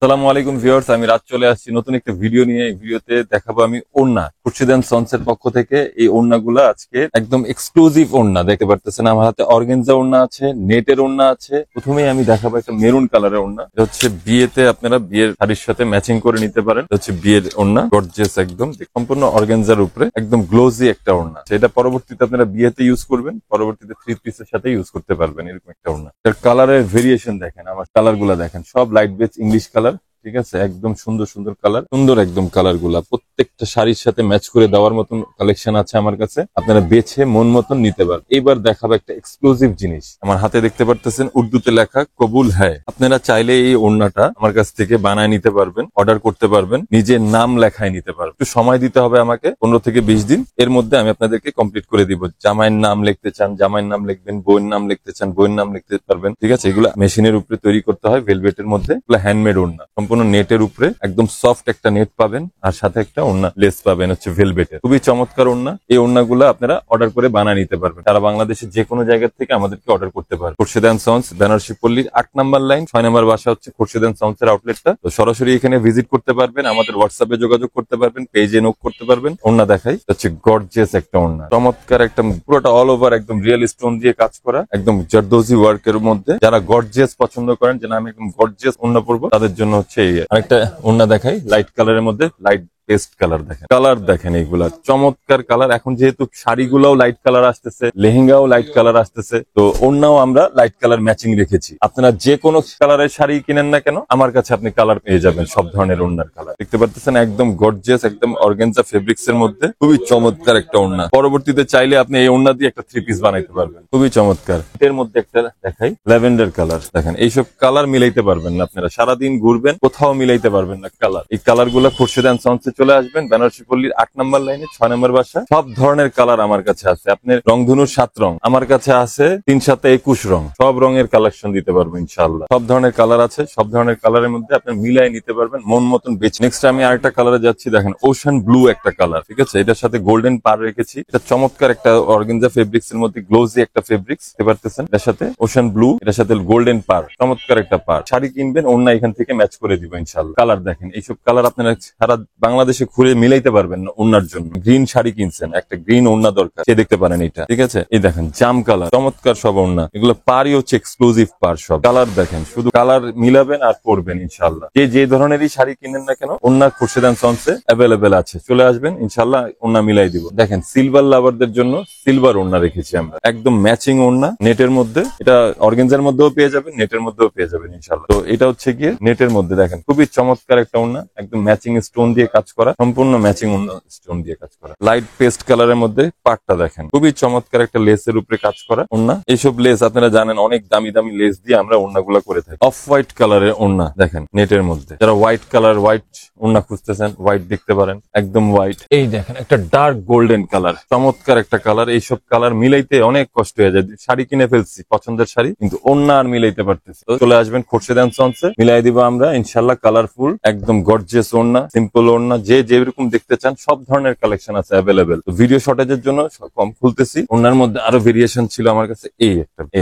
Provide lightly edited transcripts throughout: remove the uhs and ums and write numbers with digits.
আসসালামু আলাইকুম ভিউয়ার্স, আমি রাত চলে আসছি নতুন একটা ভিডিও নিয়ে। এই ভিডিওতে দেখাবো আমি ওড়না খুরশিদ এন্ড সন্স এর পক্ষ থেকে। এই ওড়নাগুলো আজকে একদম এক্সক্লুসিভ ওড়না দেখতে পারতেছেন। আমার হাতে অর্গানজা ওড়না আছে, নেটের ওড়না আছে। প্রথমেই আমি দেখাবো একটা মেরুন কালারের ওড়না। এটা হচ্ছে বিয়েতে আপনারা বিয়ের শাড়ির সাথে ম্যাচিং করে নিতে পারেন। এটা হচ্ছে বিয়ের ওড়না, গর্জিয়াস একদম, সম্পূর্ণ অর্গানজার উপরে একদম গ্লোজি একটা ওড়না। সেটা পরবর্তীতে আপনারা বিয়েতে ইউজ করবেন, পরবর্তীতে থ্রি পিসের সাথে ইউজ করতে পারবেন। এরকম একটা ওড়না। এর কালারের ভেরিয়েশন দেখেন, আমার কালার গুলা দেখেন, সব লাইট বেজ ইংলিশ কালার। ঠিক আছে, একদম সুন্দর সুন্দর কালার, সুন্দর একদম কালার গুলা প্রত্যেকটা শাড়ির সাথে ম্যাচ করে দেওয়ার মতন কালেকশন আছে আমার কাছে। আপনারা বেছে মন মতন নিতে পারেন। এইবার দেখাবো একটা এক্সক্লুসিভ জিনিস। আমার হাতে দেখতে পারতেছেন উর্দুতে লেখা কবুল হ্যায়। আপনারা চাইলে এই ওড়নাটা আমার কাছ থেকে বানায় নিতে পারবেন, অর্ডার করতে পারবেন, নিজের নাম লেখায় নিতে পারবেন। একটু সময় দিতে হবে আমাকে, 15 থেকে 20 দিন। এর মধ্যে আমি আপনাদেরকে কমপ্লিট করে দিব। জামাইয়ের নাম লিখতে চান জামাইয়ের নাম লিখবেন, বইয়ের নাম লিখতে চান বইয়ের নাম লিখতে পারবেন। ঠিক আছে, এগুলো মেশিনের উপরে তৈরি করতে হয়, ভেলভেটের মধ্যে। এগুলো হ্যান্ডমেড ওড়না, সম্পূর্ণ নেটের উপরে একদম সফট একটা নেট পাবেন, আর সাথে একটা ওড়না লেস পাবেন হচ্ছে ভেলভেটের। খুবই চমৎকার ওড়না। এই ওড়নাগুলো আপনারা অর্ডার করে বানিয়ে নিতে পারবেন। সারা বাংলাদেশের যে কোনো জায়গা থেকে আমাদেরকে অর্ডার করতে পারবেন। খুরশিদ এন্ড সন্স, বেনারসি পল্লীর 8 নম্বর লাইন, 6 নম্বর বাসা হচ্ছে খুরশিদ এন্ড সন্স এর আউটলেটটা। তো সরাসরি এখানে ভিজিট করতে পারবেন, আমাদের হোয়াটসঅ্যাপে যোগাযোগ করতে পারবেন, পেজে নোক করতে পারবেন। ওড়না দেখাই, হচ্ছে গর্জিয়াস একটা ওড়না, চমৎকার একটা, পুরোটা অল ওভার একদম রিয়েল স্টোন দিয়ে কাজ করা, একদম জারদোজি ওয়ার্কের মধ্যে। যারা গর্জিয়াস পছন্দ করেন, যে আমি একদম গর্জিয়াস ওড়না পরবো, তাদের জন্য হচ্ছে এই আরেকটা ওড়না দেখাই, লাইট কালারের মধ্যে, লাইট পেস্ট কালার দেখেন, কালার দেখেন, এইগুলা চমৎকার কালার। এখন যেহেতু শাড়িগুলাও লাইট কালার আসতেছে, লেহেঙ্গাও লাইট কালার আসতেছে, তো ওড়নাও আমরা লাইট কালার ম্যাচিং রেখেছি। আপনারা যে কোনো কালারের শাড়ি কিনেন না কেন, আমার কাছে আপনি কালার পেয়ে যাবেন, সব ধরনের ওড়নার কালার দেখতে পারতেছেন। একদম গর্জিয়াস, একদম অর্গানজা ফেব্রিক্স এর মধ্যে খুবই চমৎকার একটা ওড়না। পরবর্তীতে চাইলে আপনি এই ওড়না দিয়ে একটা থ্রি পিস বানাইতে পারবেন, খুবই চমৎকার। এর মধ্যে একটা দেখাই, ল্যাভেন্ডার কালার দেখেন। এইসব কালার মিলাইতে পারবেন না আপনারা, সারাদিন ঘুরবেন কোথাও মিলাইতে পারবেন না কালার। এই কালার গুলা খুরশিদ এন্ড সন্স চলে আসবেন, বেনারসি পল্লীর 8 নম্বর লাইনে, 6 নম্বর বাসা। সব ধরনের কালার আমার কাছে আছে। আপনার রংধনুর 7 রং, আমার কাছে আছে 3 7 21 রং। সব রঙের কালেকশন দিতে পারবো ইনশাআল্লাহ। সব ধরনের কালার আছে, সব ধরনের কালারের মধ্যে আপনি মিলাই নিতে পারবেন মন মতন বেছে। নেক্সট আমি আরেকটা কালারে যাচ্ছি, দেখেন ওশান ব্লু একটা কালার। ঠিক আছে, এটার সাথে গোল্ডেন পার রেখেছি। এটা চমৎকার একটা অর্গানজা ফেব্রিক্স এর মধ্যে, গ্লোজি একটা ফেব্রিক্স দেখতে পারতেছেন। এটার সাথে ওশান ব্লু, এটার সাথে গোল্ডেন পার, চমৎকার একটা পার। শাড়ি কিনবেন, ওড়না এখান থেকে ম্যাচ করে দিব ইনশাআল্লাহ। কালার দেখেন, এইসব কালার আপনারা সারা বাংলাদেশে ঘুরে মিলাইতে পারবেন না। ওড়নার জন্য গ্রিন শাড়ি কিনছেন, একটা গ্রিন ওড়না দরকার, সে দেখতে পারেন এটা। ঠিক আছে, এই দেখেন জাম কালার, চমৎকার সব ওড়না। এগুলো পারই হচ্ছে এক্সক্লুসিভ পার। সব কালার দেখেন, শুধু কালার মিলাবেন আর পরবেন ইনশাআল্লাহ। যে ধরনেরই শাড়ি কিনেন না কেন, ওড়না খুরশিদ এন্ড সন্সে অ্যাভেলেবেল আছে, চলে আসবেন ইনশাআল্লাহ, ওড়না মিলাই দিব। দেখেন সিলভার লাভারদের জন্য সিলভার ওড়না রেখেছি আমরা, একদম ম্যাচিং ওড়না নেটের মধ্যে। এটা অর্গানজার মধ্যেও পেয়ে যাবেন, নেটের মধ্যেও পেয়ে যাবেন ইনশাআল্লাহ। তো এটা হচ্ছে গিয়ে নেটের মধ্যে, দেখেন খুবই চমৎকার একটা ওড়না, একদম ম্যাচিং স্টোন দিয়ে কাজ করা, সম্পূর্ণ ম্যাচিং ওড়না, স্টোন দিয়ে কাজ করা। লাইট পেস্ট কালারের মধ্যে পাটটা দেখেন, খুবই চমৎকার একটা লেসের উপরে কাজ করা ওড়না। এইসব লেস আপনারা জানেন, অনেক দামি দামি লেস দিয়ে আমরা ওড়নাগুলো করে থাকি। অফ হোয়াইট কালারের ওড়না দেখেন নেটের মধ্যে। যারা হোয়াইট কালার, হোয়াইট ওড়না খুঁজতেছেন, হোয়াইট দেখতে পারেন, একদম হোয়াইট। এই দেখেন একটা ডার্ক গোল্ডেন কালার, চমৎকার একটা কালার। এইসব কালার মিলাইতে অনেক কষ্ট হয়ে যায়। শাড়ি কিনে ফেলছি পছন্দের শাড়ি, কিন্তু ওড়না আর মিলাইতে পারতেছি। চলে আসবেন খুরশিদ এন্ড সন্সে, মিলাই দিব আমরা ইনশাআল্লাহ। কালারফুল, একদম গর্জিয়াস ওড়না, সিম্পল ওড়না, যেরকম দেখতে চান সব ধরনের কালেকশন আছে অ্যাভেলেবেল। তো ভিডিও শর্টেজের জন্য কম খুলতেছি। ওনার মধ্যে আরো ভেরিয়েশন ছিল আমার কাছে। এই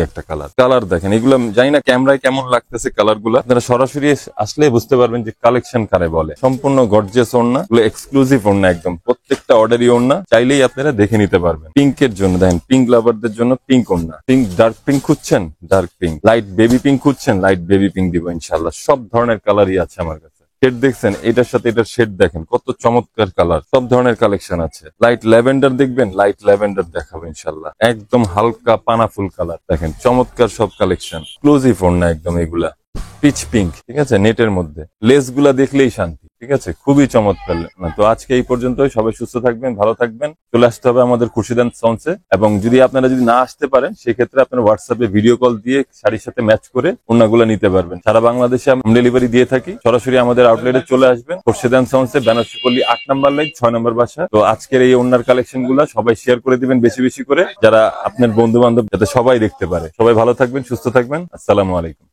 একটা কালার দেখেন, এগুলো জানি না ক্যামেরায় কেমন লাগতেছে কালার গুলা, আপনারা সরাসরি আসলে বুঝতে পারবেন যে কালেকশন কারে বলে। সম্পূর্ণ গর্জিয়াস ওড়না, এক্সক্লুসিভ ওড়না, একদম প্রত্যেকটা অর্ডারই ওড়না, চাইলেই আপনারা দেখে নিতে পারবেন। পিঙ্কের জন্য দেখেন, পিঙ্ক লাভারদের জন্য পিঙ্ক ওড়না, পিঙ্ক ডার্ক পিঙ্ক খুঁজছেন, dark pink, light baby pink খুঁজছেন, লাইট বেবি পিঙ্ক দিব ইনশাআল্লাহ। সব ধরনের কালারই আছে আমার কাছে। শেড দেখছেন, এটার সাথে এটার শেড দেখেন, কত চমৎকার কালার। সব ধরনের কালেকশন আছে। লাইট ল্যাভেন্ডার দেখবেন, লাইট ল্যাভেন্ডার দেখাবো ইনশাল্লাহ। একদম হালকা পানা ফুল কালার দেখেন, চমৎকার সব কালেকশন, এক্সক্লুসিভ ওড়না একদম। এগুলা পিচ পিঙ্ক, ঠিক আছে, নেটের মধ্যে। লেস গুলা দেখলেই শান্তি, ঠিক আছে, খুবই চমৎকার। তো আজকে এই পর্যন্তই। সবাই সুস্থ থাকবেন, ভালো থাকবেন। চলে আসতে হবে আমাদের খুরশিদ এন্ড সন্সে। এবং যদি আপনারা না আসতে পারেন, সেক্ষেত্রে আপনারা হোয়াটসঅ্যাপে ভিডিও কল দিয়ে শাড়ির সাথে ম্যাচ করে ওড়নাগুলো নিতে পারবেন। সারা বাংলাদেশে হোম ডেলিভারি দিয়ে থাকি। সরাসরি আমাদের আউটলেটে চলে আসবেন, খুরশিদ এন্ড সন্সে, বেনারসি পল্লী 8 নম্বর লাইন, 6 নম্বর বাসা। তো আজকের এই ওড়নার কালেকশন গুলা সবাই শেয়ার করে দিবেন বেশি বেশি করে, যারা আপনার বন্ধু বান্ধব, যাতে সবাই দেখতে পারে। সবাই ভালো থাকবেন, সুস্থ থাকবেন। আসসালামু আলাইকুম।